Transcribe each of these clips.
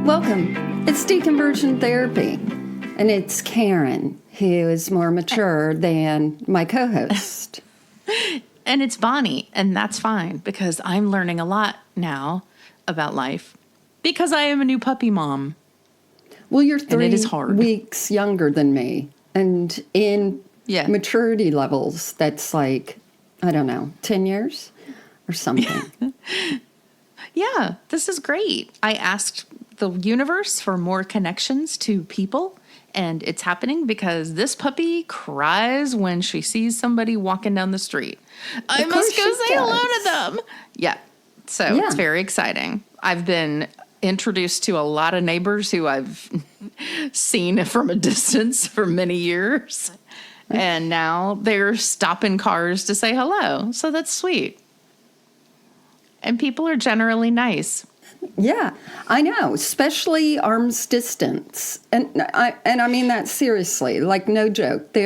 Welcome. It's Deconversion Therapy, and it's Karen, who is more mature than my co-host. And it's Bonnie, and that's fine, because I'm learning a lot now about life, because I am a new puppy mom. Well, you're 3 it is hard. weeks younger than me, and in maturity levels, that's like, I don't know, 10 years or something. Yeah, this is great. I asked the universe for more connections to people, and it's happening because this puppy cries when she sees somebody walking down the street. I must go say hello to them. Yeah, so it's very exciting. I've been introduced to a lot of neighbors who I've seen from a distance for many years, and now they're stopping cars to say hello, so that's sweet. And people are generally nice. Yeah, I know, especially arm's distance. And I mean that seriously, like no joke.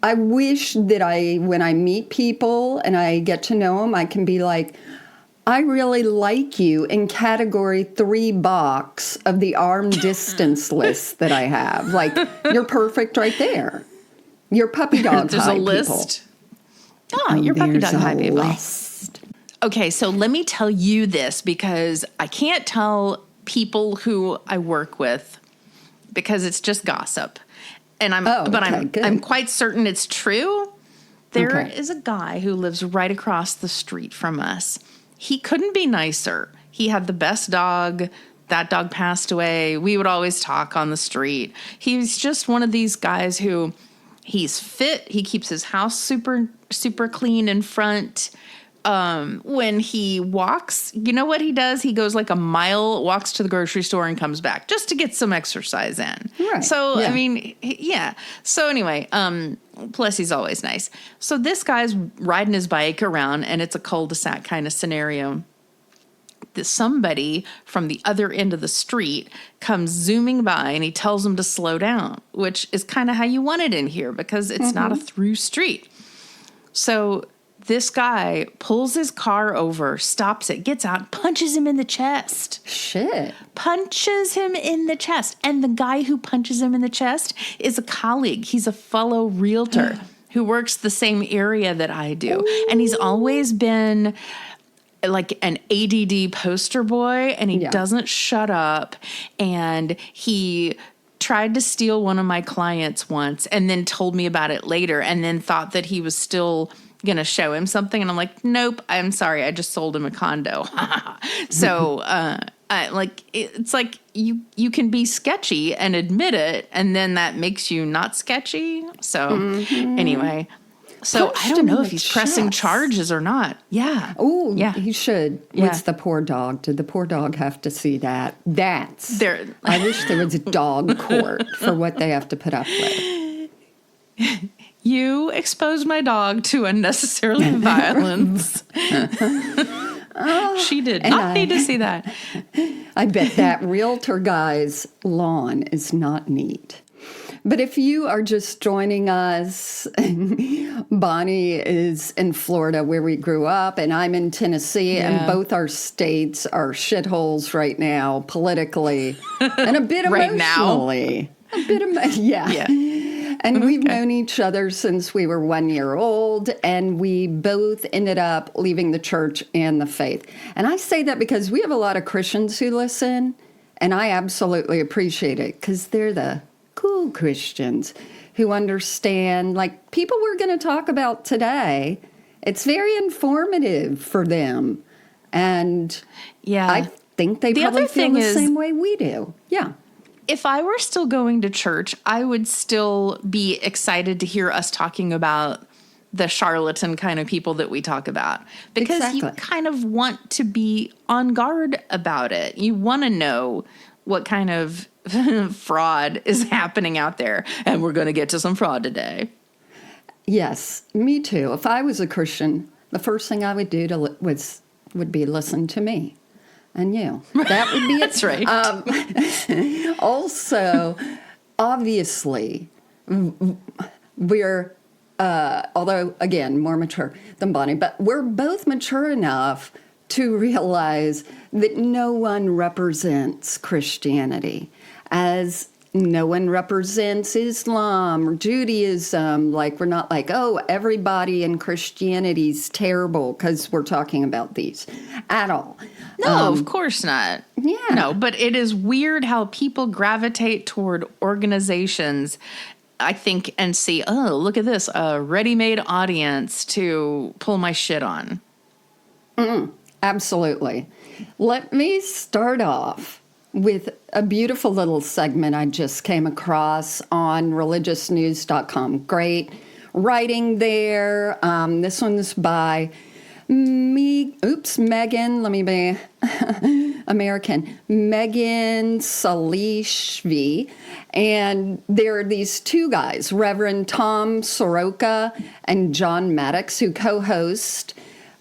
I wish that when I meet people and I get to know them, I can be like, I really like you in category 3 box of the arm distance list that I have. Like, you're perfect right there. Your puppy dog There's high, a list. People. Oh, your puppy dog high, people. List. Okay, so let me tell you this, because I can't tell people who I work with because it's just gossip. And I'm quite certain it's true. There is a guy who lives right across the street from us. He couldn't be nicer. He had the best dog. That dog passed away. We would always talk on the street. He's just one of these guys who he's fit. He keeps his house super, super clean in front. When he walks, you know what he does? He goes like a mile, walks to the grocery store and comes back just to get some exercise in. Right. So, I mean, So anyway, plus he's always nice. So this guy's riding his bike around, and it's a cul-de-sac kind of scenario. Somebody from the other end of the street comes zooming by, and he tells him to slow down, which is kind of how you want it in here because it's not a through street. So this guy pulls his car over, stops it, gets out, punches him in the chest. Shit. Punches him in the chest. And the guy who punches him in the chest is a colleague. He's a fellow realtor who works the same area that I do. Ooh. And he's always been like an ADD poster boy, and he doesn't shut up. And he tried to steal one of my clients once and then told me about it later and then thought that he was still going to show him something. And I'm like, nope, I'm sorry. I just sold him a condo. So, it's like you can be sketchy and admit it, and then that makes you not sketchy. So anyway, so I don't know if he's pressing charges or not. Yeah. Oh, yeah. He should. Yeah. What's the poor dog? Did the poor dog have to see that? I wish there was a dog court for what they have to put up with. You exposed my dog to unnecessary violence. She did not need to see that. I bet that realtor guy's lawn is not neat. But if you are just joining us, Bonnie is in Florida where we grew up, and I'm in Tennessee, and both our states are shitholes right now, politically, and a bit emotionally. Yeah. And we've known each other since we were 1 year old, and we both ended up leaving the church and the faith. And I say that because we have a lot of Christians who listen, and I absolutely appreciate it because they're the cool Christians who understand, like people we're going to talk about today, it's very informative for them. And I think they probably feel the same way we do. Yeah. If I were still going to church, I would still be excited to hear us talking about the charlatan kind of people that we talk about. Because you kind of want to be on guard about it. You want to know what kind of fraud is happening out there. And we're going to get to some fraud today. Yes, me too. If I was a Christian, the first thing I would do would be listen to me. And you. That would be That's right. Also, obviously, we're, although, again, more mature than Bonnie, but we're both mature enough to realize that no one represents Christianity, as no one represents Islam or Judaism. Like, we're not like, oh, everybody in Christianity is terrible because we're talking about these at all. No, of course not. Yeah. No, but it is weird how people gravitate toward organizations, I think, and see, oh, look at this, a ready-made audience to pull my shit on. Absolutely. Let me start off with a beautiful little segment I just came across on religiousnews.com. Great writing there. This one's by Megan, let me be American, Megan Salishvi. And there are these two guys, Reverend Tom Soroka and John Maddox, who co-host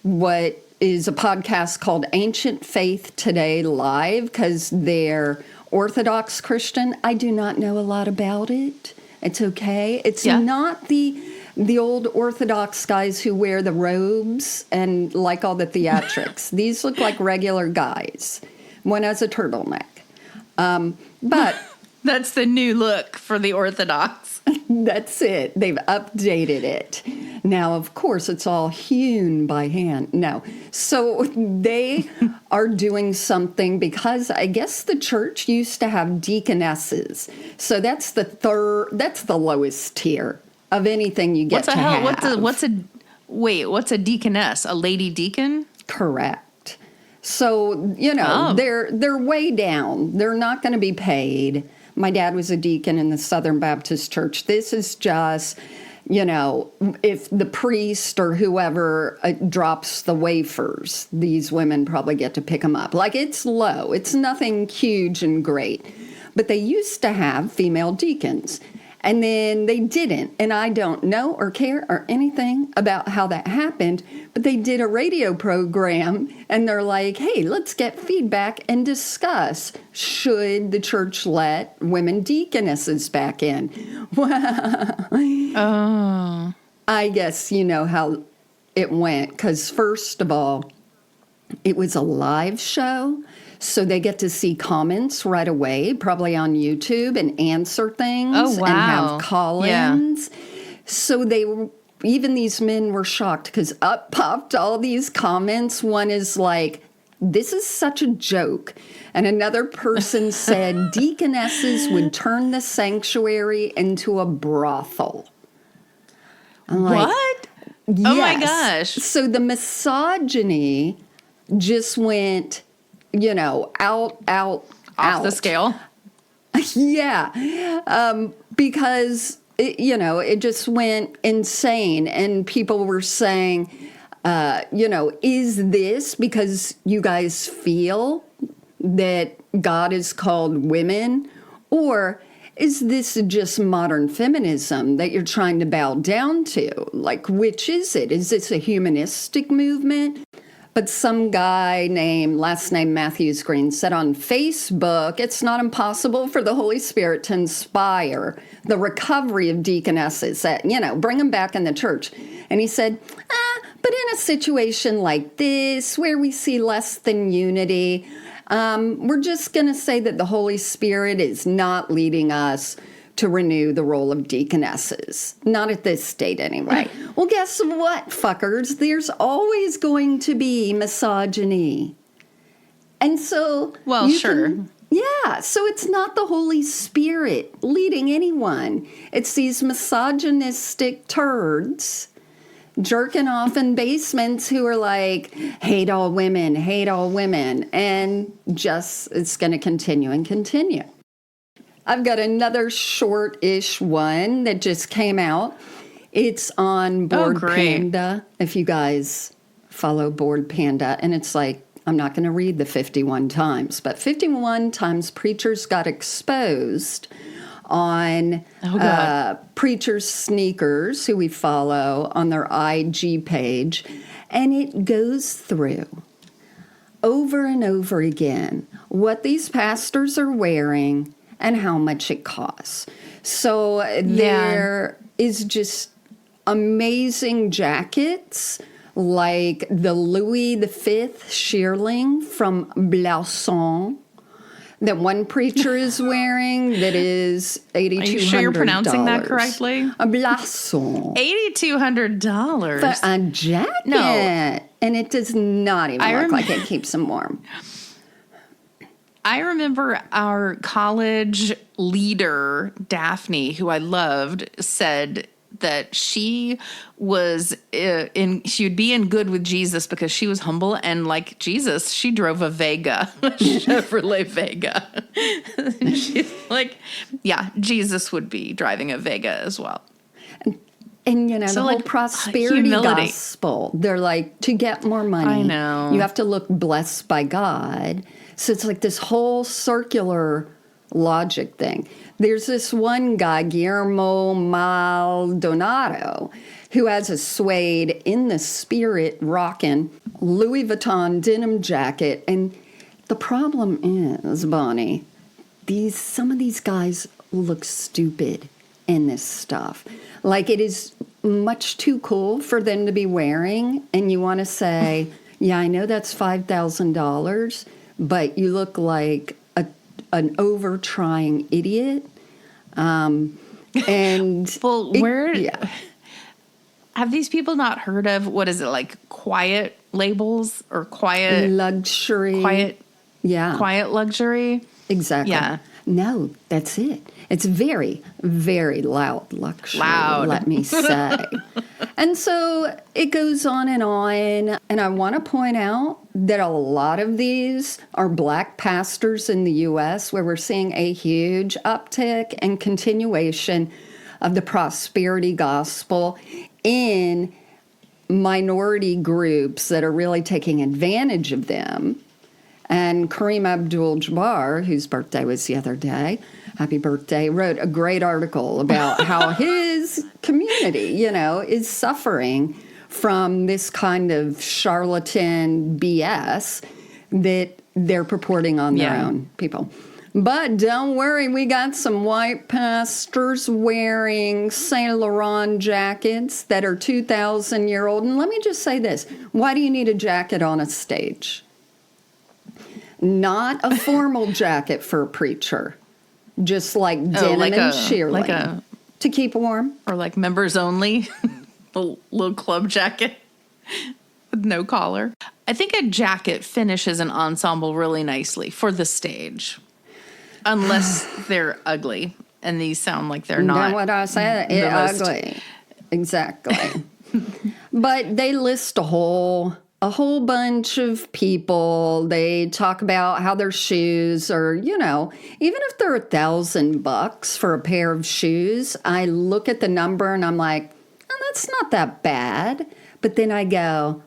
what is a podcast called Ancient Faith Today Live, because they're Orthodox Christian. I do not know a lot about it. It's okay. It's not the old Orthodox guys who wear the robes and like all the theatrics. These look like regular guys. One has a turtleneck. But that's the new look for the Orthodox. That's it. They've updated it. Now, of course, it's all hewn by hand. No. So they are doing something because I guess the church used to have deaconesses. So that's the lowest tier of anything you get to have. What's a deaconess? A lady deacon? Correct. So, they're way down. They're not going to be paid. My dad was a deacon in the Southern Baptist Church. This is just, if the priest or whoever drops the wafers, these women probably get to pick them up. Like, it's low. It's nothing huge and great. But they used to have female deacons. And then they didn't. And I don't know or care or anything about how that happened. But they did a radio program and they're like, hey, let's get feedback and discuss. Should the church let women deaconesses back in? Oh. I guess you know how it went. Because first of all, it was a live show. So they get to see comments right away, probably on YouTube, and answer things. Oh, wow. And have call-ins. Yeah. So even these men were shocked because up popped all these comments. One is like, this is such a joke. And another person said deaconesses would turn the sanctuary into a brothel. I'm like, what? Yes. Oh my gosh. So the misogyny just went, out. Off the scale? Yeah. Because, it just went insane. And people were saying, is this because you guys feel that God is called women? Or is this just modern feminism that you're trying to bow down to? Like, which is it? Is this a humanistic movement? But some guy last name Matthews Green, said on Facebook, it's not impossible for the Holy Spirit to inspire the recovery of deaconesses, that, bring them back in the church. And he said, but in a situation like this, where we see less than unity, we're just going to say that the Holy Spirit is not leading us to renew the role of deaconesses. Not at this state, anyway. Well, guess what, fuckers? There's always going to be misogyny. And so... Well, sure. So it's not the Holy Spirit leading anyone. It's these misogynistic turds jerking off in basements who are like, hate all women. And just, it's going to continue and continue. I've got another short-ish one that just came out. It's on Board Panda, if you guys follow Board Panda. And it's like, I'm not going to read the 51 times, but 51 times preachers got exposed on Preachers Sneakers, who we follow on their IG page. And it goes through over and over again what these pastors are wearing and how much it costs. So there is just amazing jackets, like the Louis V shearling from Blasson that one preacher is wearing that is $8,200. Are you sure you're pronouncing that correctly? A Blasson. $8,200 For a jacket. No. And it does not even look like it keeps them warm. I remember our college leader, Daphne, who I loved, said that she was she would be in good with Jesus because she was humble, and like Jesus, she drove a Vega, a Chevrolet Vega. And she's like, yeah, Jesus would be driving a Vega as well. And, you know, So, the whole like, prosperity humility. gospel, they're like, to get more money, I know. you have to look blessed by God. So it's like this whole circular logic thing. There's this one guy, Guillermo Maldonado, who has a suede in the spirit rocking Louis Vuitton denim jacket. And the problem is, Bonnie, some of these guys look stupid in this stuff. Like, it is much too cool for them to be wearing. And you want to say, yeah, I know that's $5,000, but you look like an over-trying idiot. And Well, have these people not heard of, what is it, like quiet labels or quiet luxury, quiet luxury? Exactly. Yeah. No, that's it. It's very, very loud luxury, let me say. And so it goes on. And I want to point out that a lot of these are black pastors in the U.S. where we're seeing a huge uptick and continuation of the prosperity gospel in minority groups that are really taking advantage of them. And Kareem Abdul-Jabbar, whose birthday was the other day, happy birthday, wrote a great article about how his community, you know, is suffering from this kind of charlatan BS that they're purporting on their own people. But don't worry, we got some white pastors wearing Saint Laurent jackets that are 2,000-year-old. And let me just say this. Why do you need a jacket on a stage? Not a formal jacket for a preacher. Just like denim and shearling. To keep warm. Or like members only. A little club jacket with no collar. I think a jacket finishes an ensemble really nicely for the stage. Unless they're ugly. And these sound like they're not. That's what I said. It's ugly. Exactly. But they list a whole bunch of people. They talk about how their shoes are, you know, even if they're $1,000 for a pair of shoes, I look at the number and I'm like, oh, that's not that bad. But then I go,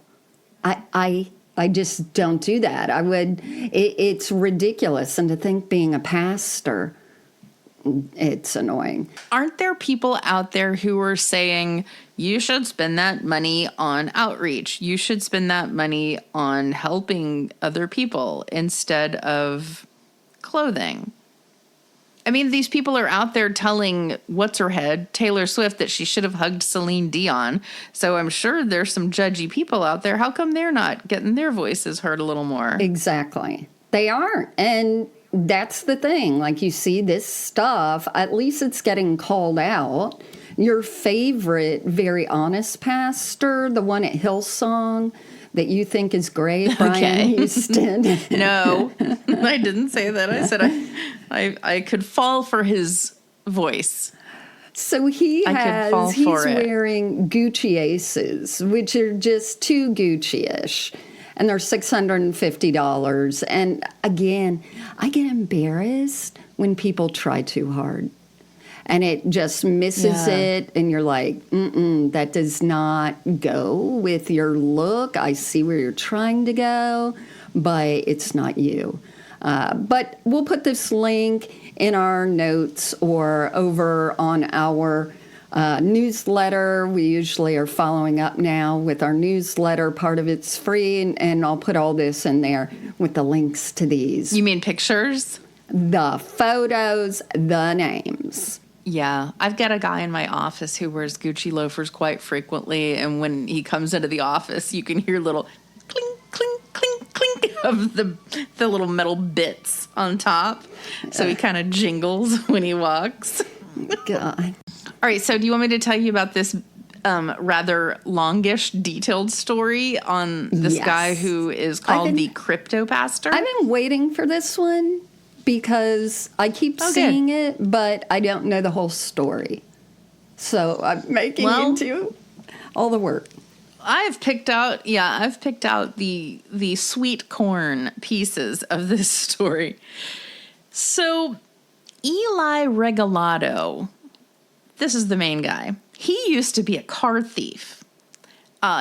I just don't do that. It's ridiculous. And to think being a pastor, it's annoying. Aren't there people out there who are saying, you should spend that money on outreach. You should spend that money on helping other people instead of clothing? I mean, these people are out there telling what's-her-head, Taylor Swift, that she should have hugged Celine Dion. So I'm sure there's some judgy people out there. How come they're not getting their voices heard a little more? Exactly. They aren't. And that's the thing. Like, you see this stuff, at least it's getting called out. Your favorite, very honest pastor, the one at Hillsong that you think is great, Brian Houston. No, I didn't say that. I said I could fall for his voice. So he's wearing Gucci Aces, which are just too Gucci-ish. And they're $650. And again, I get embarrassed when people try too hard. And it just misses it. And you're like, that does not go with your look. I see where you're trying to go, but it's not you. But we'll put this link in our notes or over on our newsletter. We usually are following up now with our newsletter. Part of it's free, and I'll put all this in there with the links to these. You mean pictures? The photos, the names. Yeah, I've got a guy in my office who wears Gucci loafers quite frequently, and when he comes into the office, you can hear little clink, clink, clink, clink of the little metal bits on top. So he kind of jingles when he walks. God. All right, so do you want me to tell you about this rather longish, detailed story on this Yes. guy who is called the Crypto Pastor? I've been waiting for this one because I keep seeing it, but I don't know the whole story. So I'm making you do all the work. I've picked out the sweet corn pieces of this story. So Eli Regalado, this is the main guy. He used to be a car thief.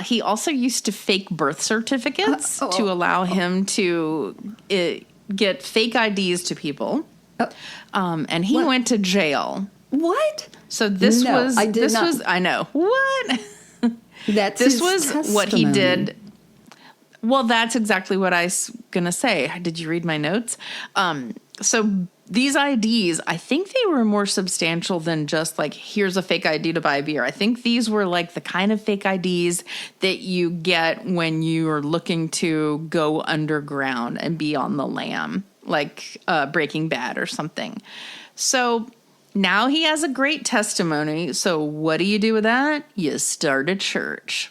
He also used to fake birth certificates to allow him to get fake IDs to people. And he went to jail. What? So this was I know. What? That's this his was testimony. What he did. Well, that's exactly what I was going to say. Did you read my notes? So these IDs, I think they were more substantial than just like, here's a fake ID to buy beer. I think these were like the kind of fake IDs that you get when you are looking to go underground and be on the lam, like Breaking Bad or something. So now he has a great testimony. So what do you do with that? You start a church.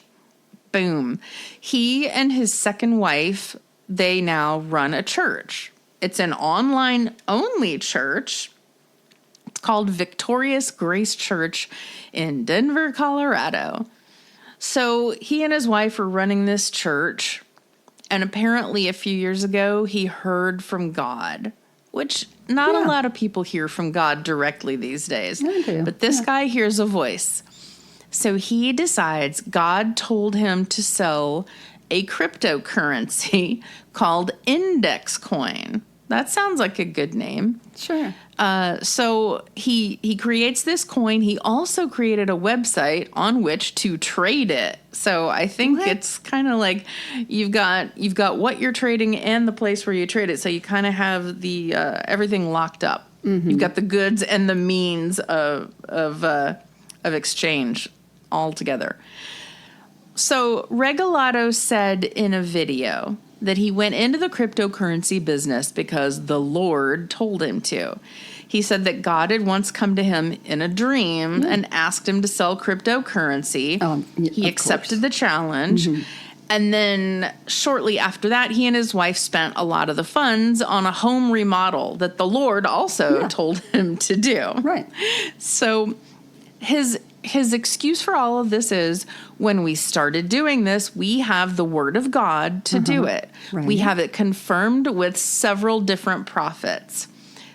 Boom. He and his second wife, they now run a church. It's an online-only church. It's called Victorious Grace Church in Denver, Colorado. So he and his wife are running this church, and apparently a few years ago, he heard from God, which not a lot of people hear from God directly these days. I do. But this guy hears a voice. So he decides God told him to sell a cryptocurrency called Index Coin. That sounds like a good name. Sure. So he creates this coin. He also created a website on which to trade it. So I think it's kind of like you've got what you're trading and the place where you trade it. So you kind of have the everything locked up. Mm-hmm. You've got the goods and the means of exchange all together. So Regalado said in a video that he went into the cryptocurrency business because the Lord told him to. He said that God had once come to him in a dream and asked him to sell cryptocurrency. He accepted the challenge. Mm-hmm. And then shortly after that, he and his wife spent a lot of the funds on a home remodel that the Lord also told him to do. Right. So his excuse for all of this is, when we started doing this, we have the word of God to do it. Right. We have it confirmed with several different prophets.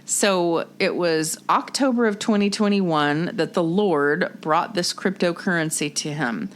So it was October of 2021 that the Lord brought this cryptocurrency to him.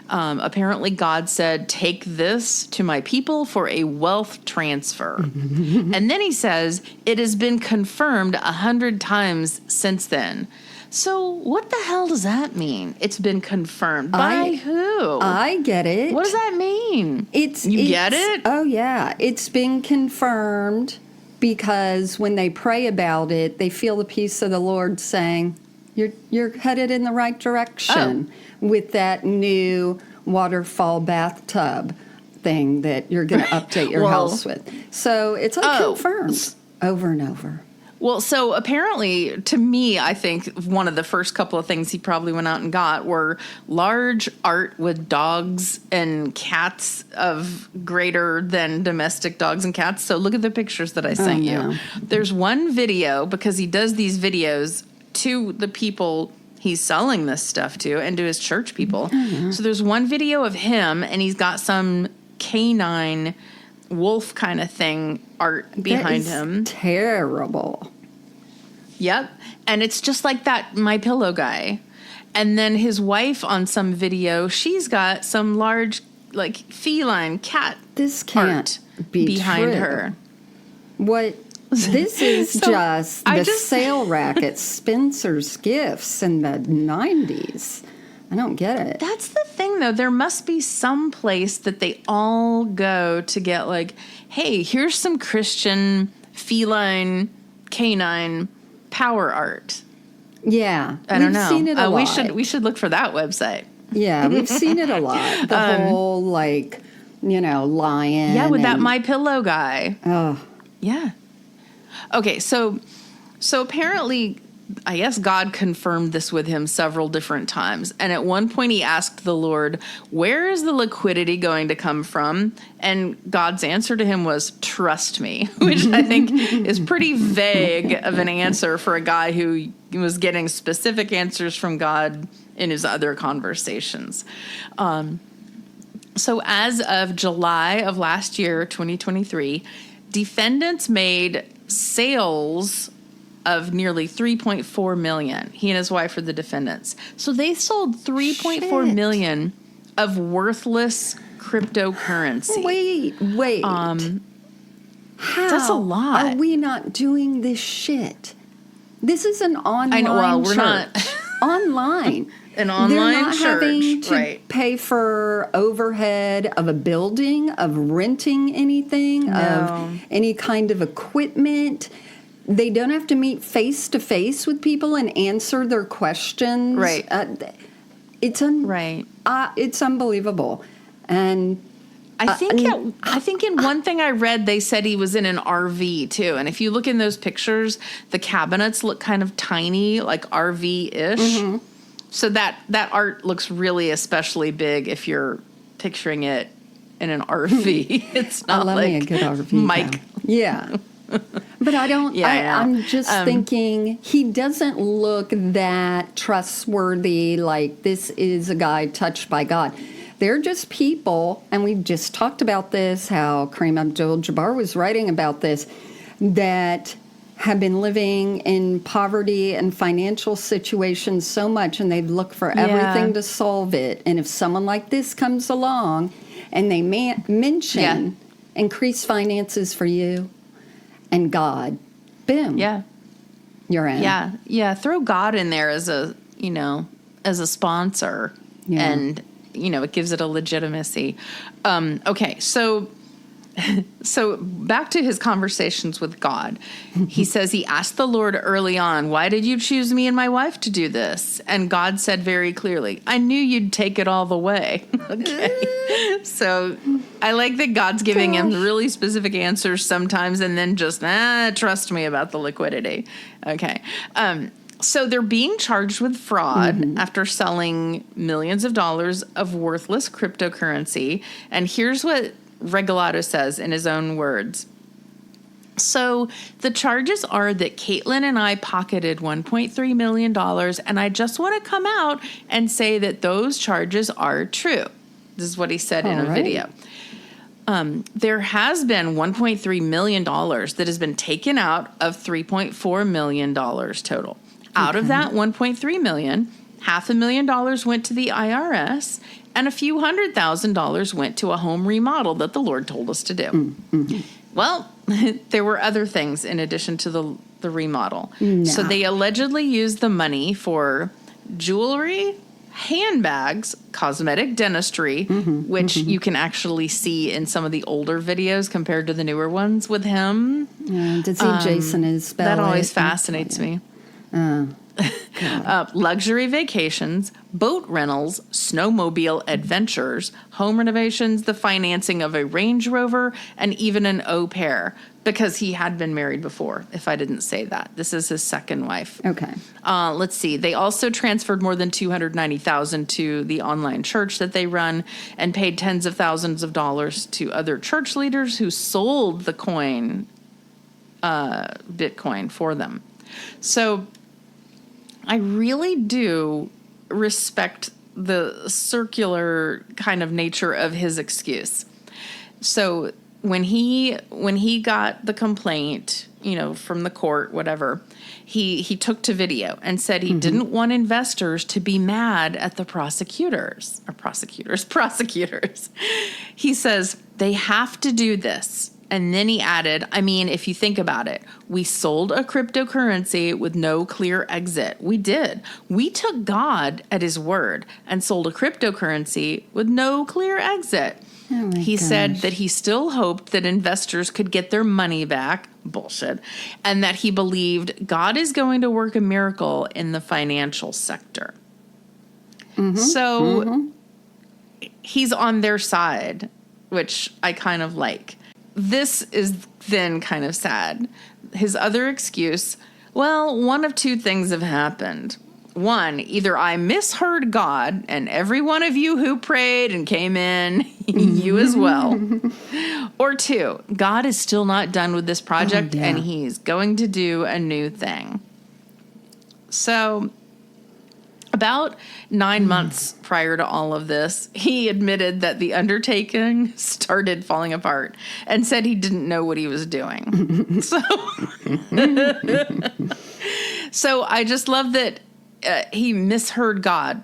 Apparently God said, take this to my people for a wealth transfer. And then he says, it has been confirmed 100 times since then. So what the hell does that mean? It's been confirmed by who? I get it. What does that mean? You get it? Oh yeah, it's been confirmed because when they pray about it, they feel the peace of the Lord saying, "You're headed in the right direction with that new waterfall bathtub thing that you're going to update your house with." So it's like confirmed over and over. Well, so apparently, to me, I think one of the first couple of things he probably went out and got were large art with dogs and cats of greater than domestic dogs and cats. So look at the pictures that I sent you. There's one video, because he does these videos to the people he's selling this stuff to and to his church people. Mm-hmm. So there's one video of him, and he's got some canine wolf kind of thing art behind him. Terrible. Yep. And it's just like that My Pillow guy. And then his wife on some video, she's got some large like feline cat this can't art be behind true. her. What this is just the sale rack at Spencer's Gifts in the 90s. I don't get it. That's the thing, though. There must be some place that they all go to get, like, hey, here's some Christian feline, canine power art. Yeah. I don't know. We've seen it a lot. We should look for that website. Yeah, we've seen it a lot. The whole, like, lion. Yeah, with that My Pillow guy. Oh. Yeah. Okay, so apparently, I guess God confirmed this with him several different times. And at one point he asked the Lord, where is the liquidity going to come from? And God's answer to him was, trust me, which I think is pretty vague of an answer for a guy who was getting specific answers from God in his other conversations. So as of July of last year, 2023, defendants made sales of nearly $3.4 million. He and his wife are the defendants. So they sold $3.4 million of worthless cryptocurrency. Wait. How? That's a lot. Are we not doing this shit? This is an online I know. Well, we're church. not Online. An online They're not church, having to right? pay for overhead of a building, of renting anything, of any kind of equipment. They don't have to meet face to face with people and answer their questions. Right. It's Right. It's unbelievable. And I think in one thing I read, they said he was in an RV too. And if you look in those pictures, the cabinets look kind of tiny, like RV-ish. Mm-hmm. So that art looks really especially big if you're picturing it in an RV. It's not love like me a good RV. Mike. Yeah. But I don't, I'm just thinking he doesn't look that trustworthy, like this is a guy touched by God. They're just people, and we just talked about this, how Kareem Abdul-Jabbar was writing about this, that have been living in poverty and financial situations so much, and they look for everything to solve it. And if someone like this comes along and they mention increased finances for you and God, boom. Yeah. You're in. Yeah. Yeah. Throw God in there as a sponsor. Yeah. And, it gives it a legitimacy. Okay. So back to his conversations with God. He says he asked the Lord early on, why did you choose me and my wife to do this? And God said very clearly, I knew you'd take it all the way. Okay. So I like that God's giving him really specific answers sometimes and then just, trust me about the liquidity. Okay. So they're being charged with fraud after selling millions of dollars of worthless cryptocurrency. And here's what Regalado says in his own words. So the charges are that Caitlin and I pocketed $1.3 million, and I just want to come out and say that those charges are true. This is what he said in a video. There has been $1.3 million that has been taken out of $3.4 million total. Out of that $1.3 million, $500,000 went to the IRS, and a few $100,000 went to a home remodel that the Lord told us to do. Mm-hmm. Well, there were other things in addition to the remodel. No. So they allegedly used the money for jewelry, handbags, cosmetic dentistry, which you can actually see in some of the older videos compared to the newer ones with him. Yeah, to see Jason is that always fascinates me. Luxury vacations, boat rentals, snowmobile adventures, home renovations, the financing of a Range Rover, and even an au pair, because he had been married before, if I didn't say that. This is his second wife. Okay. Let's see. They also transferred more than $290,000 to the online church that they run and paid tens of thousands of dollars to other church leaders who sold the Bitcoin for them. So I really do respect the circular kind of nature of his excuse. So when he got the complaint, from the court, whatever, he took to video and said he didn't want investors to be mad at the prosecutors. He says, they have to do this. And then he added, I mean, if you think about it, we sold a cryptocurrency with no clear exit. We did. We took God at his word and sold a cryptocurrency with no clear exit. Oh my He said gosh. that he still hoped that investors could get their money back. Bullshit. And that he believed God is going to work a miracle in the financial sector. So he's on their side, which I kind of like. This is then kind of sad. His other excuse, well, one of two things have happened. One, either I misheard God and every one of you who prayed and came in, you as well. Or two, God is still not done with this project and he's going to do a new thing. So about 9 months prior to all of this, he admitted that the undertaking started falling apart and said he didn't know what he was doing. So I just love that he misheard God.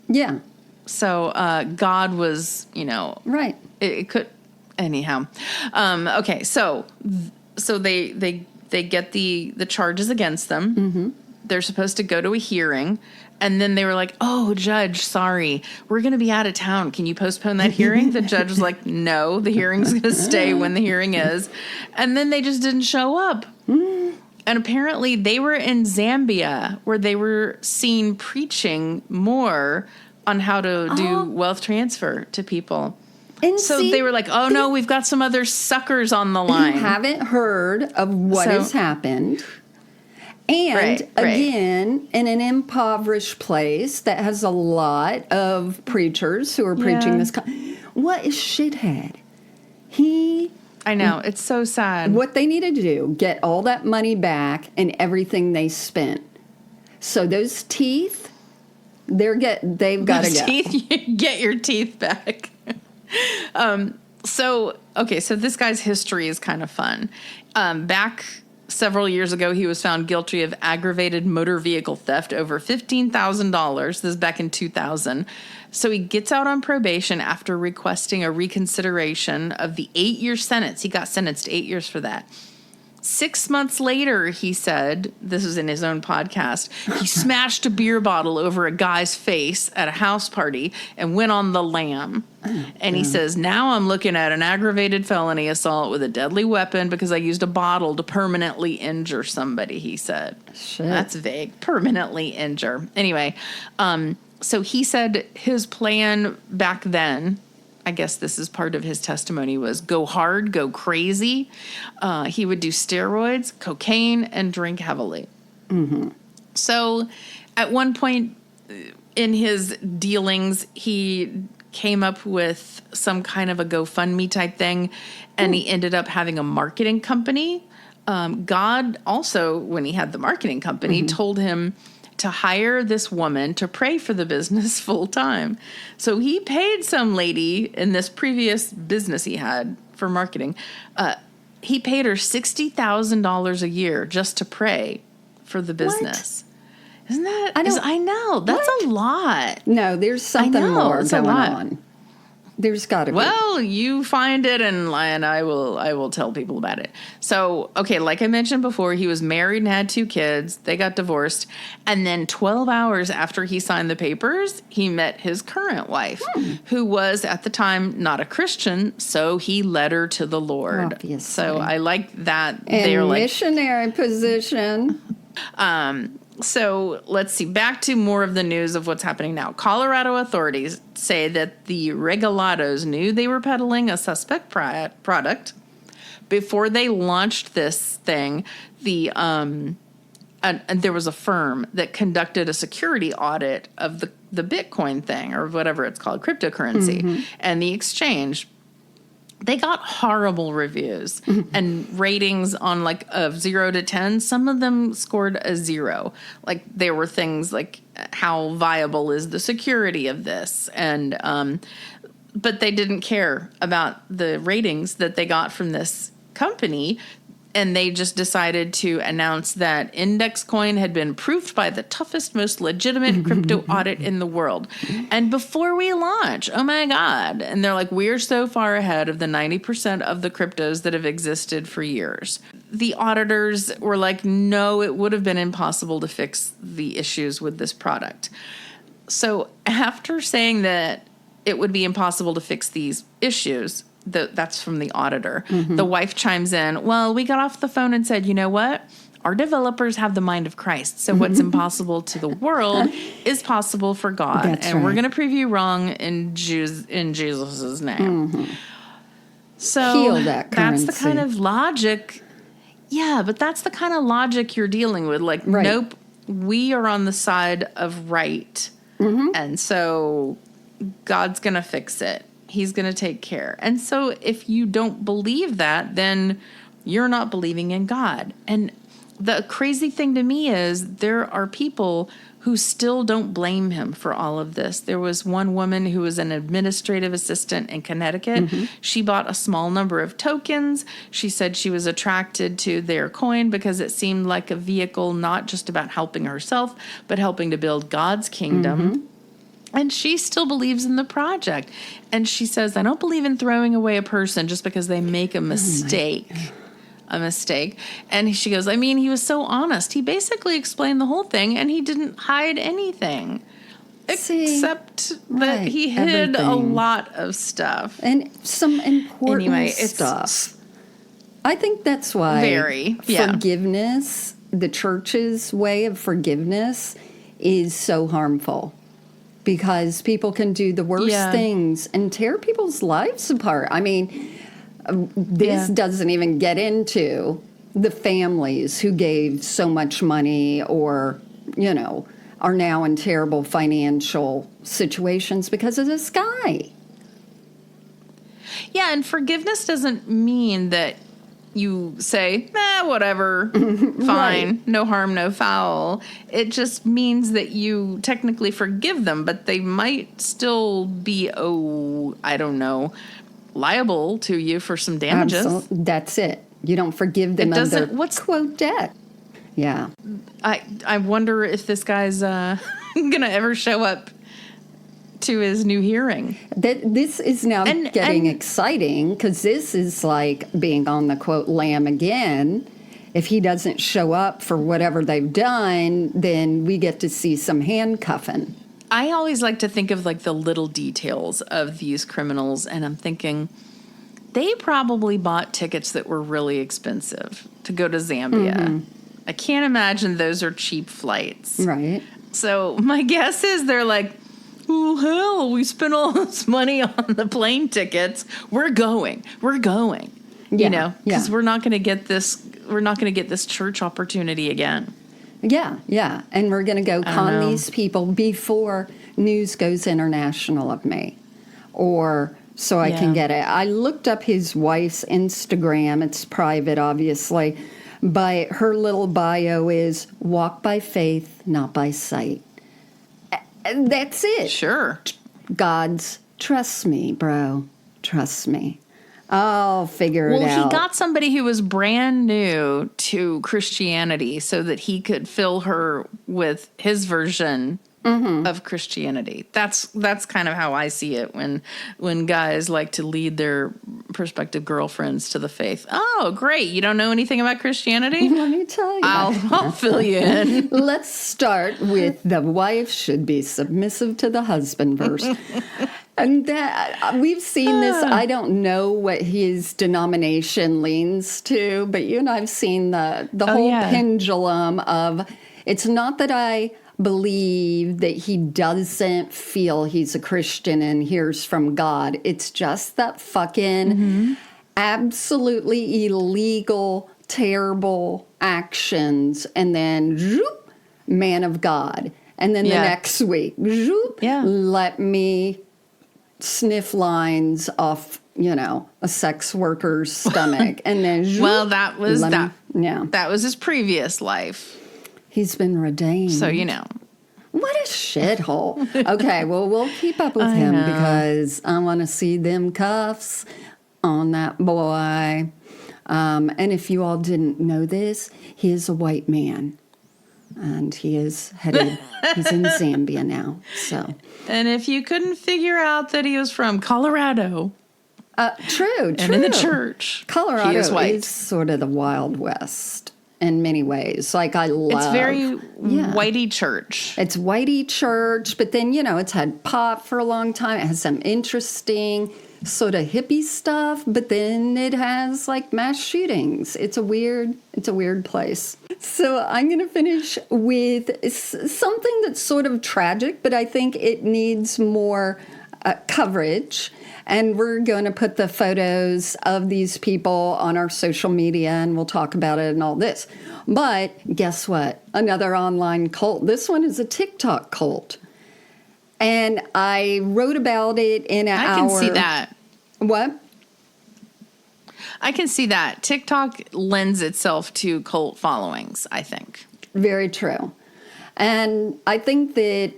Yeah. So God was, Right. it could, anyhow. Okay, so they get the charges against them. Mm-hmm. They're supposed to go to a hearing. And then they were like, oh, judge, sorry, we're going to be out of town. Can you postpone that hearing? The judge was like, no, the hearing's going to stay when the hearing is. And then they just didn't show up. And apparently they were in Zambia where they were seen preaching more on how to do wealth transfer to people. And So see, they were like, oh, no, we've got some other suckers on the line. You haven't heard of what has happened. And Right. again, in an impoverished place that has a lot of preachers who are preaching this. What is shithead? I know. It's so sad. What they needed to do, get all that money back and everything they spent. So those teeth, they've got to go. Teeth, get your teeth back. So this guy's history is kind of fun. Back several years ago, he was found guilty of aggravated motor vehicle theft over $15,000. This is back in 2000. So he gets out on probation after requesting a reconsideration of the 8-year sentence. He got sentenced to 8 years for that. 6 months later, he said, this was in his own podcast, he smashed a beer bottle over a guy's face at a house party and went on the lam. And he says, now I'm looking at an aggravated felony assault with a deadly weapon because I used a bottle to permanently injure somebody, he said. Shit. That's vague. Permanently injure. Anyway, so he said his plan back then, I guess this is part of his testimony, was go hard, go crazy. He would do steroids, cocaine, and drink heavily. Mm-hmm. So at one point in his dealings, he came up with some kind of a GoFundMe type thing, and he ended up having a marketing company. God also, when he had the marketing company, told him to hire this woman to pray for the business full time. So he paid some lady in this previous business he had for marketing. He paid her $60,000 a year just to pray for the business. What? Isn't that? I know. That's a lot. No, there's something more it's going a lot. on. There's got to be. Well, you find it, and I will tell people about it. So, okay, like I mentioned before, he was married and had 2 kids. They got divorced. And then 12 hours after he signed the papers, he met his current wife, who was at the time not a Christian, so he led her to the Lord. Obviously. So I like that. In They're like missionary position. So let's see, back to more of the news of what's happening now. Colorado authorities say that the Regalados knew they were peddling a suspect product before they launched this thing. And there was a firm that conducted a security audit of the Bitcoin thing, or whatever it's called, cryptocurrency, and the exchange. They got horrible reviews and ratings on like of 0 to 10. Some of them scored a 0. Like there were things like how viable is the security of this, and but they didn't care about the ratings that they got from this company. And they just decided to announce that Index Coin had been approved by the toughest, most legitimate crypto audit in the world. And before we launch, oh my God. And they're like, we're so far ahead of the 90% of the cryptos that have existed for years. The auditors were like, no, it would have been impossible to fix the issues with this product. So after saying that it would be impossible to fix these issues, that's from the auditor. The wife chimes in, well, we got off the phone and said, you know what? Our developers have the mind of Christ. So what's impossible to the world is possible for God. That's and we're right. going to prove you wrong in Jesus' name. So Heal that that's currency. the kind of logic. Yeah, but that's the kind of logic you're dealing with. Like, Right. nope, we are on the side of right. And so God's going to fix it. He's going to take care. And so if you don't believe that, then you're not believing in God. And the crazy thing to me is there are people who still don't blame him for all of this. There was one woman who was an administrative assistant in Connecticut. She bought a small number of tokens. She said she was attracted to their coin because it seemed like a vehicle not just about helping herself, but helping to build God's kingdom. And she still believes in the project. And she says, I don't believe in throwing away a person just because they make a mistake. And she goes, I mean, he was so honest. He basically explained the whole thing and he didn't hide anything. Except that he hid a lot of stuff. And some important Anyway, stuff. I think that's why forgiveness, the church's way of forgiveness, is so harmful. Because people can do the worst things and tear people's lives apart. I mean, this doesn't even get into the families who gave so much money or, you know, are now in terrible financial situations because of this guy. Yeah, and forgiveness doesn't mean that you say, whatever, fine, no harm, no foul. It just means that you technically forgive them, but they might still be, liable to you for some damages. Absolutely. That's it. You don't forgive them of their quote debt. Yeah. I wonder if this guy's going to ever show up to his new hearing. This is now getting exciting because this is like being on the quote lam again. If he doesn't show up for whatever they've done, then we get to see some handcuffing. I always like to think of like the little details of these criminals, and I'm thinking they probably bought tickets that were really expensive to go to Zambia. I can't imagine those are cheap flights. Right. So my guess is they're like, oh, hell, we spent all this money on the plane tickets. We're going. You know, because we're not going to get this. We're not going to get this church opportunity again. Yeah. And we're going to go con these people before news goes international of me. Or so I can get it. I looked up his wife's Instagram. It's private, obviously. But her little bio is walk by faith, not by sight. That's it. Sure. God's trust me, bro. Trust me. I'll figure it out. Well, he got somebody who was brand new to Christianity so that he could fill her with his version of Christianity. That's kind of how I see it when guys like to lead their prospective girlfriends to the faith. Oh, great. You don't know anything about Christianity? Let me tell you. I'll fill you in. Let's start with the wife should be submissive to the husband verse. And that we've seen this. I don't know what his denomination leans to, but you and I've seen the whole pendulum of it's not that I believe that he doesn't feel he's a Christian and hears from God. It's just that fucking absolutely illegal, terrible actions, and then zoop, man of God. And then the next week, zoop, let me sniff lines off, a sex worker's stomach. And then zoop, that was his previous life. He's been redeemed. So, What a shithole. Okay, well, we'll keep up with him because I want to see them cuffs on that boy. And if you all didn't know this, he is a white man. And he's in Zambia now. So, and if you couldn't figure out that he was from Colorado, true. And in the church, Colorado he is white. is sort of the Wild West in many ways. Like I love, it's very whitey church. It's whitey church, but then it's had pot for a long time. It has some interesting sort of hippie stuff, but then it has like mass shootings. It's a weird place. So I'm going to finish with something that's sort of tragic, but I think it needs more coverage. And we're going to put the photos of these people on our social media, and we'll talk about it and all this. But guess what? Another online cult. This one is a TikTok cult. And I wrote about it in I can see that. What? I can see that. TikTok lends itself to cult followings, I think. Very true. And I think that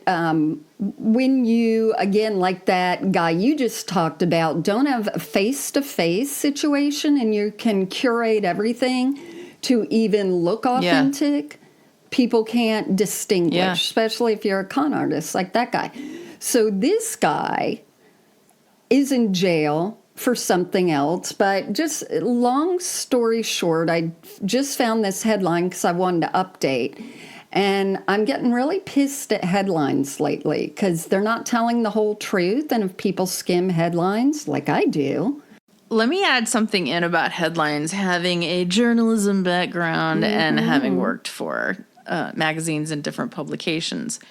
when you, again, like that guy you just talked about, don't have a face-to-face situation and you can curate everything to even look authentic, people can't distinguish, especially if you're a con artist like that guy. So this guy is in jail for something else, but just long story short, I just found this headline because I wanted to update. And I'm getting really pissed at headlines lately because they're not telling the whole truth. And if people skim headlines like I do. Let me add something in about headlines. Having a journalism background and having worked for magazines and different publications,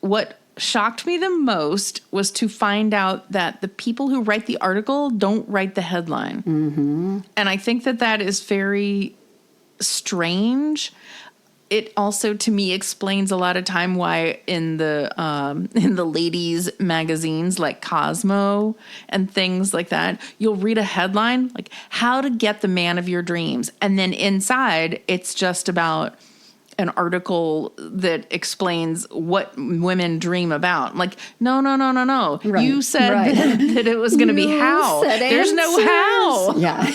what shocked me the most was to find out that the people who write the article don't write the headline. Mm-hmm. And I think that is very strange. It also, to me, explains a lot of time why in the ladies' magazines like Cosmo and things like that, you'll read a headline like "How to Get the Man of Your Dreams," and then inside it's just about an article that explains what women dream about. Like, no. Right. You said that it was going to be how. There's no how. Yeah.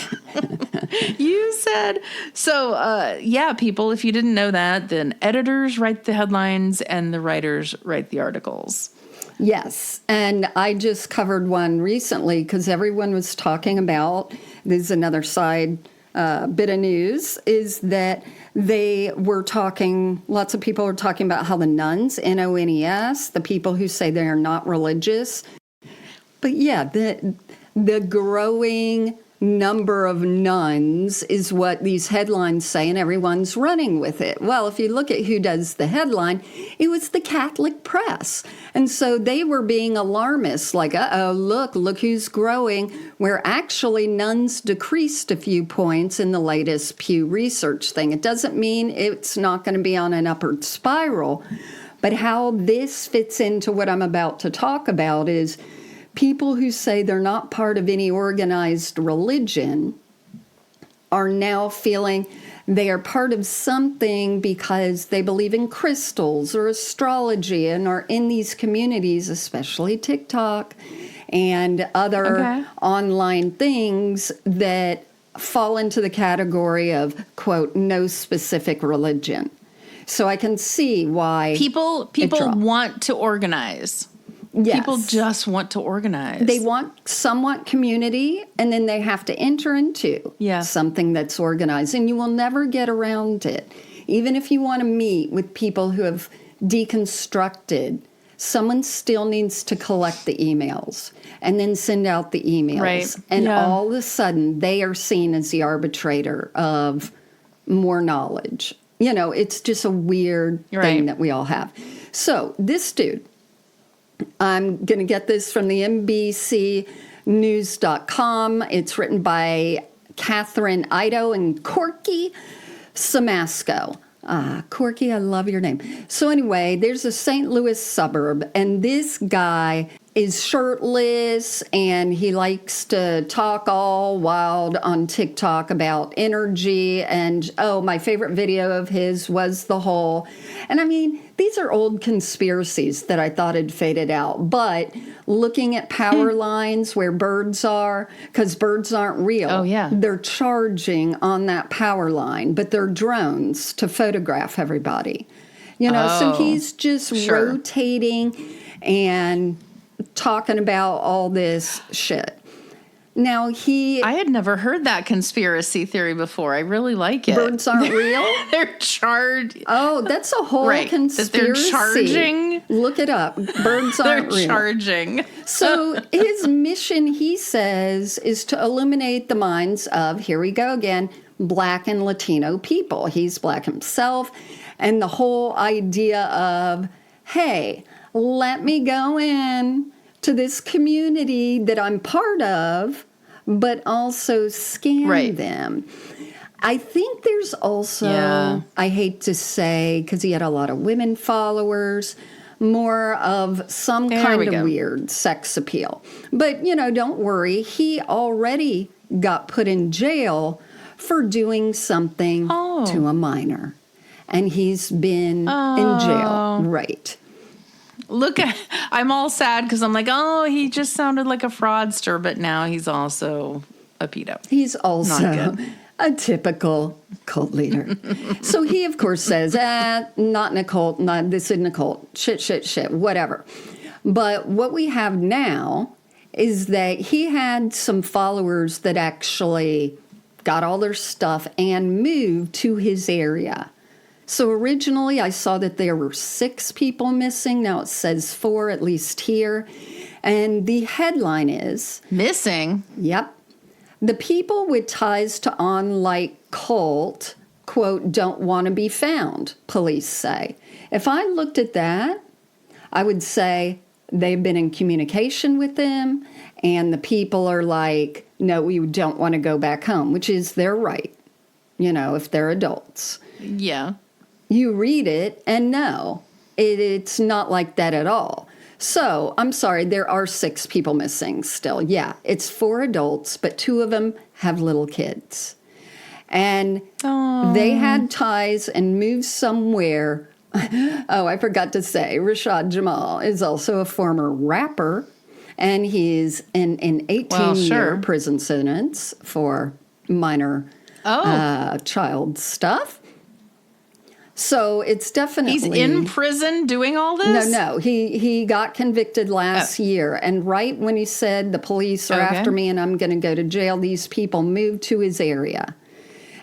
You said. So, people, if you didn't know that, then editors write the headlines and the writers write the articles. Yes. And I just covered one recently because everyone was talking about, this is another side bit of news, is that they were talking, lots of people were talking about how the nuns, N-O-N-E-S, the people who say they are not religious. But yeah, the growing number of nuns is what these headlines say, and everyone's running with it. Well, if you look at who does the headline, it was the Catholic press. And so they were being alarmist, like, look who's growing, where actually nuns decreased a few points in the latest Pew Research thing. It doesn't mean it's not going to be on an upward spiral, but how this fits into what I'm about to talk about is people who say they're not part of any organized religion are now feeling they are part of something because they believe in crystals or astrology and are in these communities, especially TikTok and other online things that fall into the category of, quote, no specific religion. So I can see why people want to organize. Yes. People just want to organize. They want somewhat community, and then they have to enter into something that's organized. And you will never get around it. Even if you want to meet with people who have deconstructed, someone still needs to collect the emails and then send out the emails. Right. And all of a sudden, they are seen as the arbitrator of more knowledge. You know, it's just a weird thing that we all have. So this dude, I'm going to get this from the NBCnews.com. It's written by Catherine Ido and Corky Samasco. Corky, I love your name. So anyway, there's a St. Louis suburb, and this guy is shirtless, and he likes to talk all wild on TikTok about energy. And, my favorite video of his was the whole. And I mean, these are old conspiracies that I thought had faded out. But looking at power lines where birds are, because birds aren't real. Oh, yeah. They're charging on that power line, but they're drones to photograph everybody. So he's just rotating and talking about all this shit. Now I had never heard that conspiracy theory before. I really like it. Birds aren't real? They're charged. Oh, that's a whole conspiracy. That they're charging. Look it up. Birds aren't real. They're charging. So his mission, he says, is to illuminate the minds of, here we go again, Black and Latino people. He's Black himself. And the whole idea of, hey, let me go in to this community that I'm part of, but also scam them. I think there's also, I hate to say, because he had a lot of women followers, more of some kind of weird sex appeal. But, don't worry. He already got put in jail for doing something to a minor. And he's been in jail. Right. I'm all sad because I'm like, he just sounded like a fraudster, but now he's also a pedo. He's also a typical cult leader. So he, of course, says, not in a cult, this isn't a cult, shit, whatever. But what we have now is that he had some followers that actually got all their stuff and moved to his area. So originally I saw that there were 6 people missing. Now it says 4, at least here. And the headline is... Missing? Yep. The people with ties to on-like cult, quote, don't want to be found, police say. If I looked at that, I would say they've been in communication with them, and the people are like, no, we don't want to go back home, which is their right, if they're adults. Yeah. You read it, and no, it's not like that at all. So, I'm sorry, there are 6 people missing still. Yeah, it's 4 adults, but 2 of them have little kids. And they had ties and moved somewhere. Oh, I forgot to say, Rashad Jamal is also a former rapper, and he's in an 18-year prison sentence for minor child stuff. So it's definitely... He's in prison doing all this? No. He got convicted last year. And right when he said the police are after me and I'm going to go to jail, these people moved to his area.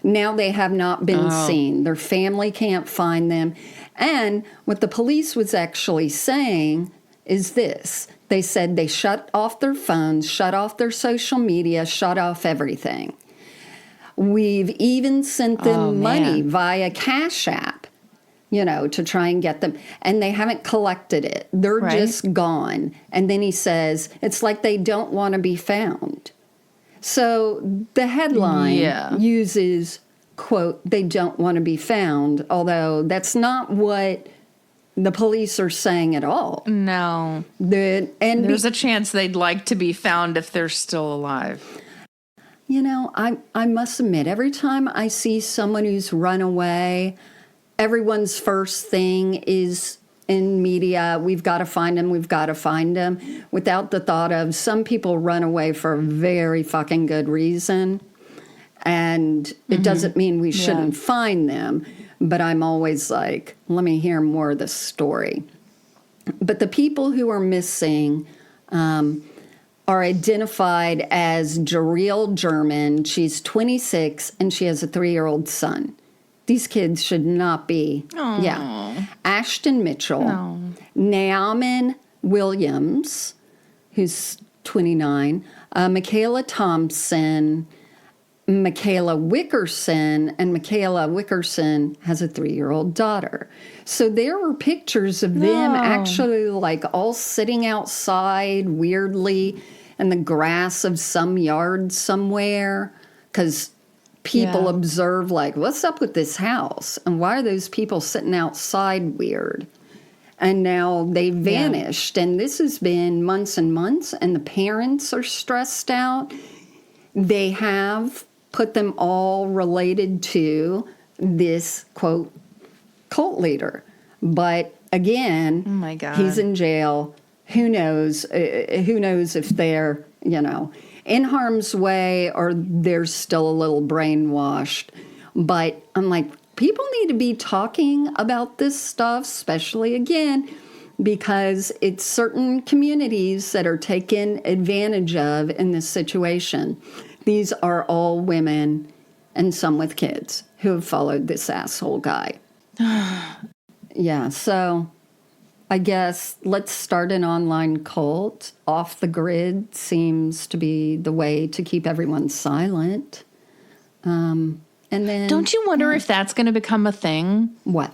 Now they have not been seen. Their family can't find them. And what the police was actually saying is this. They said they shut off their phones, shut off their social media, shut off everything. We've even sent them money via Cash App, to try and get them. And they haven't collected it. They're just gone. And then he says, it's like they don't want to be found. So the headline uses, quote, they don't want to be found, although that's not what the police are saying at all. No. There's a chance they'd like to be found if they're still alive. I must admit, every time I see someone who's run away, everyone's first thing is in media, we've got to find them, without the thought of some people run away for a very fucking good reason. And it doesn't mean we shouldn't find them, but I'm always like, let me hear more of the story. But the people who are missing are identified as Jareel German. She's 26, and she has a 3-year-old son. These kids should not be. Aww. Yeah. Ashton Mitchell. No. Naaman Williams, who's 29. Michaela Thompson. Michaela Wickerson. And Michaela Wickerson has a 3-year-old daughter. So there were pictures of them actually all sitting outside weirdly in the grass of some yard somewhere, because people observe what's up with this house? And why are those people sitting outside weird? And now they vanished. And this has been months and months, and the parents are stressed out. They have put them all related to this, quote, cult leader. But again, Oh my God. he's in jail. Who knows? Who knows if they're, in harm's way or they're still a little brainwashed. But I'm like, people need to be talking about this stuff, especially again, because it's certain communities that are taken advantage of in this situation. These are all women and some with kids who have followed this asshole guy. Yeah, so I guess let's start an online cult. Off the grid seems to be the way to keep everyone silent. And then, don't you wonder if that's going to become a thing? What?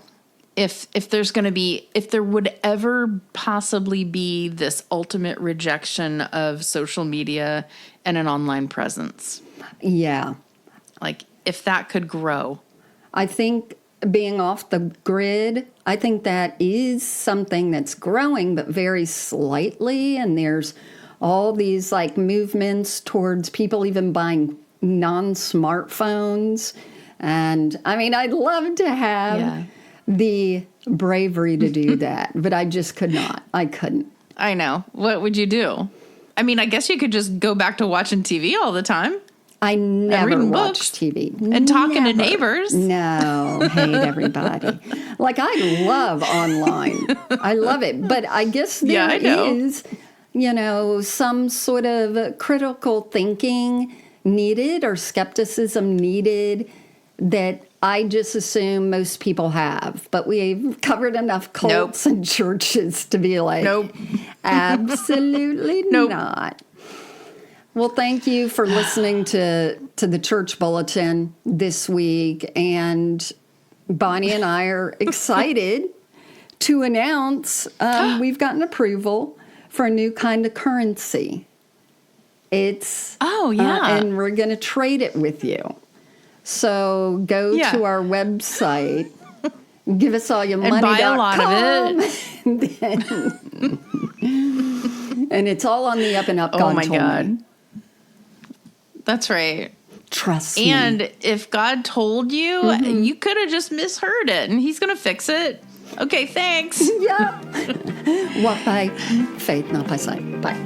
If there would ever possibly be this ultimate rejection of social media and an online presence. Yeah. Like if that could grow. I think being off the grid, I think that is something that's growing, but very slightly. And there's all these like movements towards people even buying non-smartphones. And I mean, I'd love to have the bravery to do that, but I just could not. I couldn't. I know. What would you do? I mean, I guess you could just go back to watching TV all the time. I never reading watch books TV. And talking to neighbors. No, hate everybody. Like, I love online. I love it. But I guess there is, some sort of critical thinking needed or skepticism needed that I just assume most people have. But we've covered enough cults and churches to be like, absolutely not. Well, thank you for listening to the Church Bulletin this week. And Bonnie and I are excited to announce we've gotten approval for a new kind of currency. It's and we're going to trade it with you. So go to our website, give us all your money. And buy a lot of it. And it's all on the up and up. Oh my God. That's right. Trust me. And if God told you, you could have just misheard it, and he's going to fix it. Okay, thanks. Yep. Walk by faith, not by sight. Bye.